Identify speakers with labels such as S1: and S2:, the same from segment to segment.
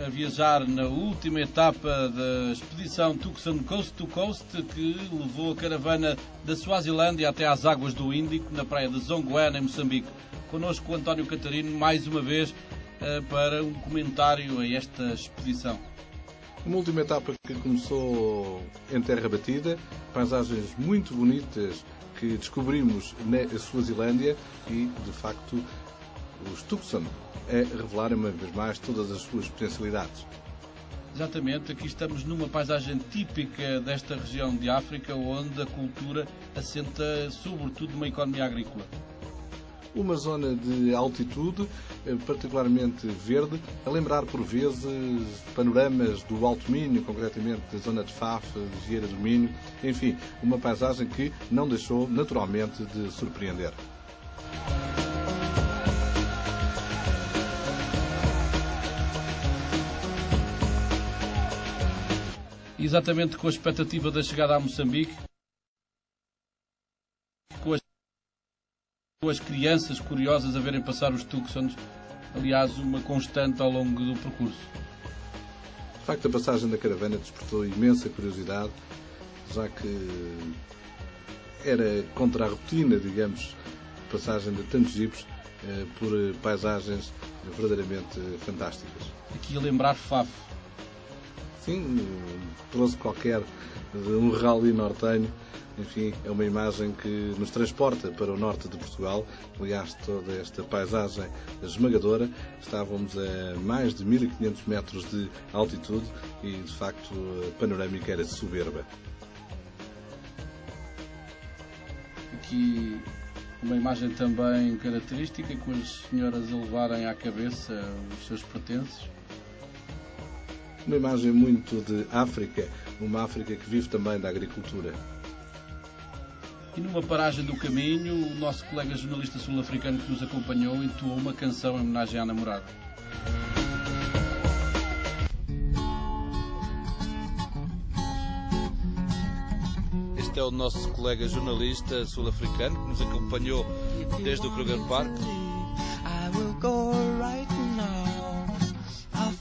S1: a viajar na última etapa da expedição Tucson Coast to Coast, que levou a caravana da Suazilândia até às águas do Índico, na praia de Zonguane, em Moçambique. Connosco o António Catarino, mais uma vez, para um comentário a esta expedição.
S2: Uma última etapa que começou em terra batida, paisagens muito bonitas que descobrimos na Suazilândia e, de facto, os Tucson a revelarem uma vez mais todas as suas potencialidades.
S1: Exatamente, aqui estamos numa paisagem típica desta região de África, onde a cultura assenta sobretudo numa economia agrícola.
S2: Uma zona de altitude, particularmente verde, a lembrar por vezes panoramas do Alto Minho, concretamente da zona de Faf, de Vieira do Minho, enfim, uma paisagem que não deixou naturalmente de surpreender.
S1: Exatamente com a expectativa da chegada a Moçambique, com as crianças curiosas a verem passar os Tucsons, aliás, uma constante ao longo do percurso.
S2: De facto, a passagem da caravana despertou imensa curiosidade, já que era contra a rotina, digamos, a passagem de tantos jipes por paisagens verdadeiramente fantásticas.
S1: Aqui a lembrar Faf.
S2: Sim, trouxe qualquer um rally nortenho. Enfim, é uma imagem que nos transporta para o norte de Portugal. Aliás, toda esta paisagem esmagadora. Estávamos a mais de 1500 metros de altitude e, de facto, a panorâmica era soberba.
S1: Aqui uma imagem também característica, com as senhoras a levarem à cabeça os seus pertences.
S2: Uma imagem muito de África, uma África que vive também da agricultura.
S1: E numa paragem do caminho, o nosso colega jornalista sul-africano que nos acompanhou entoou uma canção em homenagem à namorada. Este é o nosso colega jornalista sul-africano que nos acompanhou desde o Kruger Park.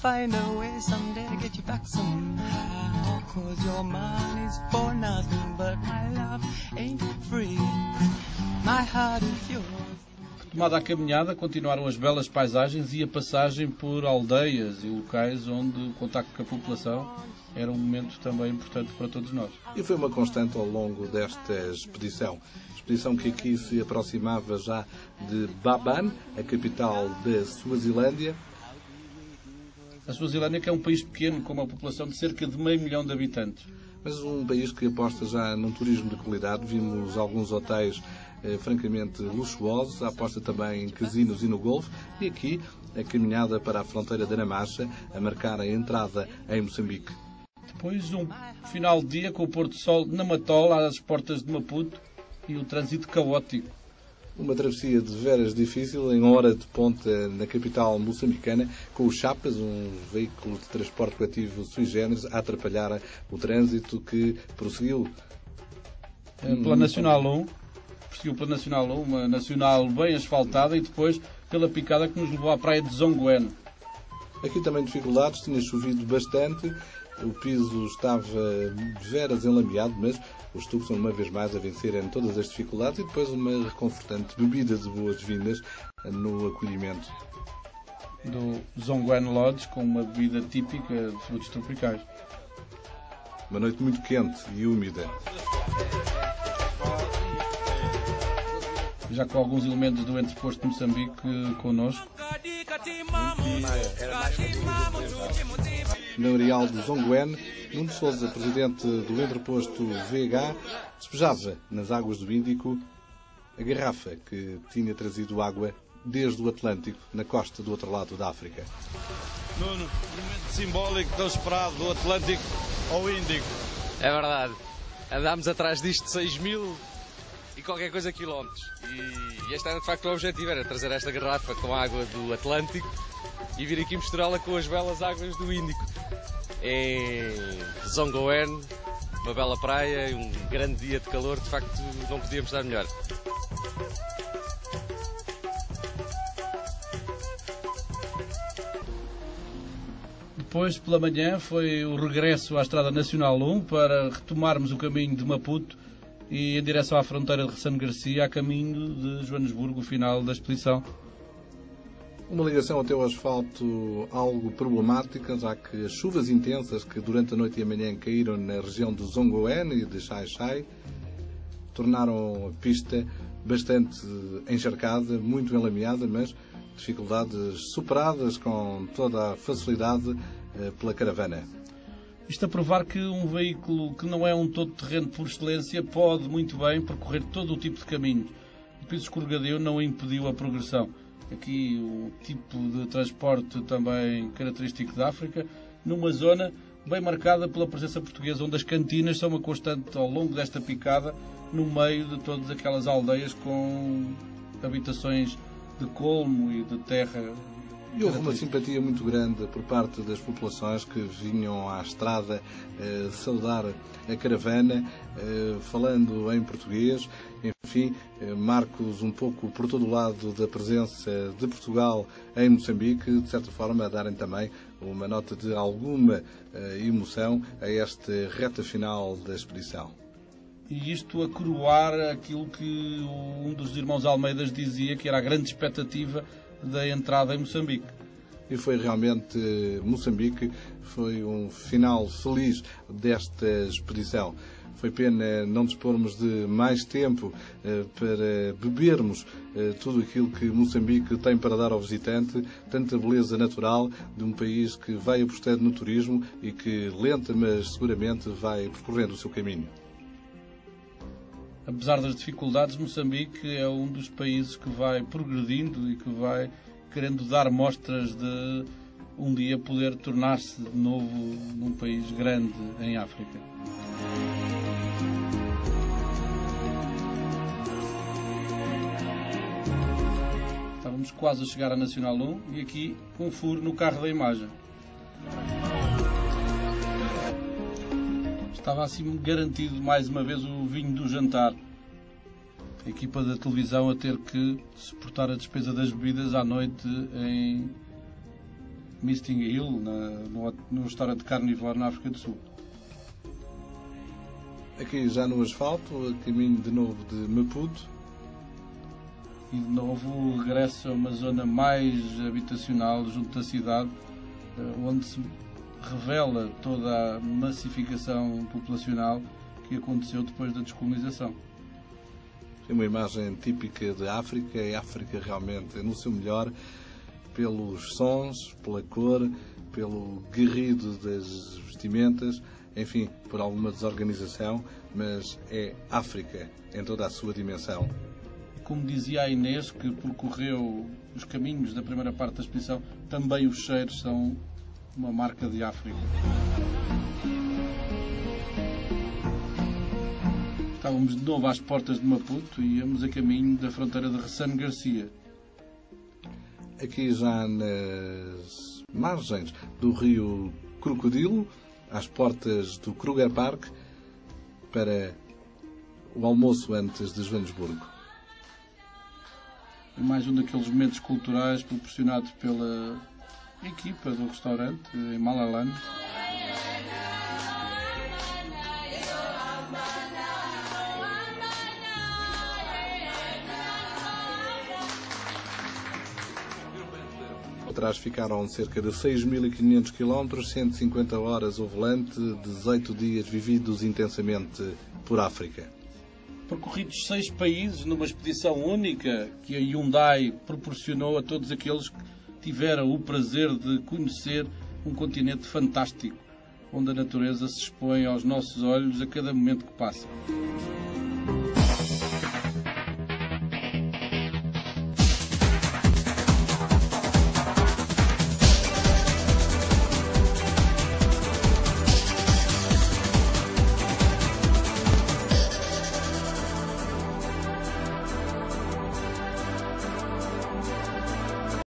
S3: Find a way someday to get you back somehow, 'cause your money's for nothing, but my love ain't free. My heart is yours.
S1: Tomada a caminhada, continuaram as belas paisagens e a passagem por aldeias e locais onde o contacto com a população era um momento também importante para todos nós.
S2: E foi uma constante ao longo desta expedição. Expedição que aqui se aproximava já de Baban, a capital da Suazilândia.
S1: A Suazilândia, que é um país pequeno, com uma população de cerca de 500 mil de habitantes.
S2: Mas um país que aposta já num turismo de qualidade. Vimos alguns hotéis francamente luxuosos, a aposta também em casinos e no golfe. E aqui, a caminhada para a fronteira da Namacha, a marcar a entrada em Moçambique.
S1: Depois, um final de dia com o pôr do sol na Matola, às portas de Maputo, e o trânsito caótico.
S2: Uma travessia de veras difícil, em hora de ponta na capital moçambicana, com os Chapas, um veículo de transporte coletivo sui generis, a atrapalhar o trânsito que prosseguiu.
S1: Pela Nacional 1, prosseguiu pela Nacional 1, uma nacional bem asfaltada, e depois pela picada que nos levou à praia de Zonguene.
S2: Aqui também dificuldades, tinha chovido bastante, o piso estava de veras enlameado, mas os Tucson, uma vez mais, a vencerem todas as dificuldades e depois uma reconfortante bebida de boas-vindas no acolhimento
S1: do Zonguene Lodge, com uma bebida típica de frutos tropicais.
S2: Uma noite muito quente e úmida.
S1: Já com alguns elementos do entreposto de Moçambique connosco.
S2: Na areal de Zonguene, Nuno Sousa, presidente do entreposto VH, despejava nas águas do Índico a garrafa que tinha trazido água desde o Atlântico, na costa do outro lado da África.
S4: Nuno, momento simbólico tão esperado do Atlântico ao Índico.
S5: É verdade. Andámos atrás disto 6.000 e qualquer coisa quilómetros. E este era de facto o objetivo, era trazer esta garrafa com água do Atlântico e vir aqui misturá-la com as belas águas do Índico. Em Zonguene, uma bela praia, um grande dia de calor, de facto não podíamos dar melhor.
S1: depois, pela manhã, foi o regresso à Estrada Nacional 1 para retomarmos o caminho de Maputo e em direção à fronteira de Ressano Garcia, a caminho de Joanesburgo, o final da expedição.
S2: Uma ligação até ao asfalto algo problemática, já que as chuvas intensas que durante a noite e a manhã caíram na região de Zongoen e de Xai-Xai tornaram a pista bastante encharcada, muito enlameada, mas dificuldades superadas com toda a facilidade pela caravana.
S1: Isto a provar que um veículo que não é um todo-terreno por excelência pode muito bem percorrer todo o tipo de caminhos. O piso escorregadio não impediu a progressão. Aqui o tipo de transporte também característico da África, numa zona bem marcada pela presença portuguesa, onde as cantinas são uma constante ao longo desta picada, no meio de todas aquelas aldeias com habitações de colmo e de terra.
S2: E houve uma simpatia muito grande por parte das populações que vinham à estrada saudar a caravana, falando em português. Enfim, marcos um pouco por todo o lado da presença de Portugal em Moçambique, de certa forma a darem também uma nota de alguma emoção a esta reta final da expedição.
S1: E isto a coroar aquilo que um dos irmãos Almeidas dizia, que era a grande expectativa da entrada em Moçambique.
S2: E foi realmente Moçambique, foi um final feliz desta expedição. Foi pena não dispormos de mais tempo para bebermos tudo aquilo que Moçambique tem para dar ao visitante, tanta beleza natural de um país que vai apostando no turismo e que, lenta mas seguramente, vai percorrendo o seu caminho.
S1: Apesar das dificuldades, Moçambique é um dos países que vai progredindo e que vai querendo dar mostras de um dia poder tornar-se de novo num país grande em África. Estávamos quase a chegar à Nacional 1 e aqui um furo no carro da imagem. Estava assim garantido mais uma vez o vinho do jantar. A equipa da televisão a ter que suportar a despesa das bebidas à noite em Misting Hill, no restaurante Carnivore na África do Sul.
S2: Aqui já no asfalto, a caminho de novo de Maputo.
S1: E de novo o regresso a uma zona mais habitacional junto da cidade, onde se revela toda a massificação populacional que aconteceu depois da descolonização.
S2: É uma imagem típica de África, é África realmente no seu melhor, pelos sons, pela cor, pelo guerrido das vestimentas, enfim, por alguma desorganização, mas é África em toda a sua dimensão.
S1: Como dizia a Inês, que percorreu os caminhos da primeira parte da expedição, também os cheiros são uma marca de África. Estávamos de novo às portas de Maputo e íamos a caminho da fronteira de Ressano Garcia.
S2: Aqui já nas margens do rio Crocodilo, às portas do Kruger Park, para o almoço antes de Joanesburgo.
S1: É mais um daqueles momentos culturais proporcionados pela equipa do restaurante em Malaland.
S2: Atrás ficaram cerca de 6.500 km, 150 horas ao volante, 18 dias vividos intensamente por África.
S1: Percorridos 6 países numa expedição única que a Hyundai proporcionou a todos aqueles que tiveram o prazer de conhecer um continente fantástico, onde a natureza se expõe aos nossos olhos a cada momento que passa.